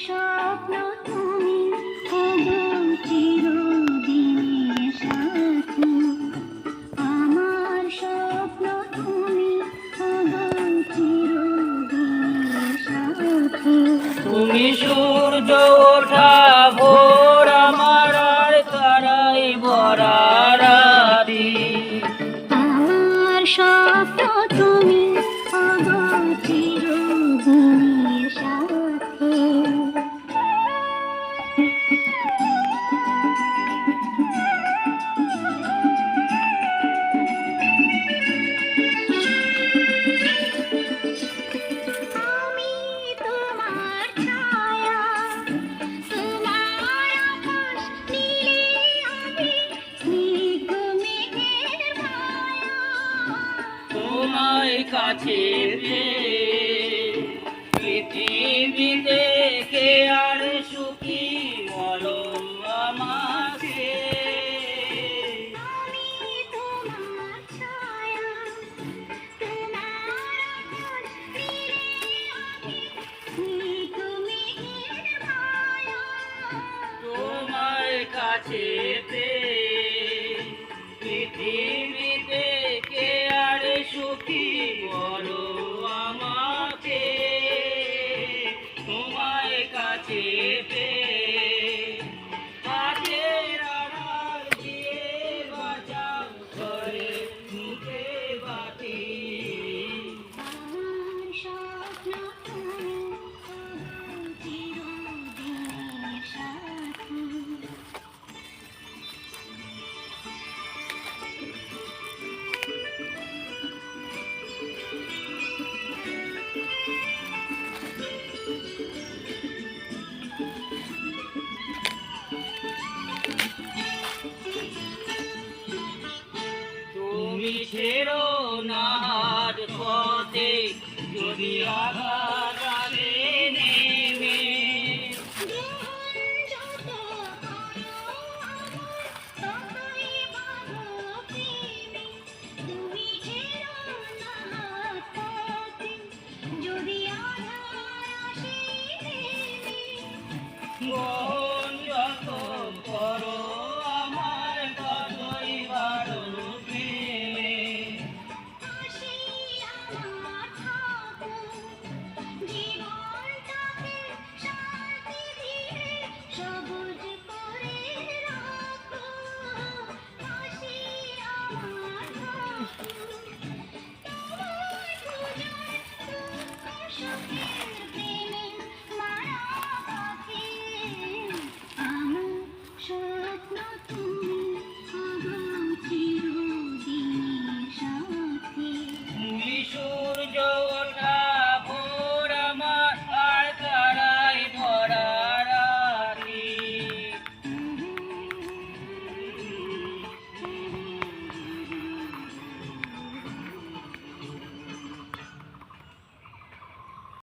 স্বপ্ন তুমি ওগো চিরদিনের সাথী, আমার স্বপ্ন তুমি ওগো চিরদিনের সাথী। তুমি সূর্য ওঠা ভোর আমার আর তারাই ভরা রাতি, আমার স্বপ্ন তুমি ওগো চিরদিনের সাথী। আমি তোমার ছায়া, তোমার আকাশ নীলে আমি স্নিগ্ধ মেঘের মায়া। তোমায় কাছে পেয়ে পৃথিবীতে কে আর সুখী বলো আমাকে। আমি তোমার ছায়া, তোমার আকাশ নীলে আমি স্নিগ্ধ মেঘের মায়া। তোমায় কাছে পেয়ে পৃথিবীতে কে আর সুখী বলো আমাকে। তোমায় কাছে পেয়ে হাতের আড়াল দিয়ে বাঁচাও ঘরে মুখে বাতি। আমার স্বপ্ন তুমি ওগো চিরদিনের সাথী। তুমি ছেড়ো না হাত পথে যদি আঘাত আসে নেমে। জীবন যত করো আমার, ততই বাঁধো প্রেমে। তুমি ছেড়ো না হাত পথে, যদি আধার আসে নেমে।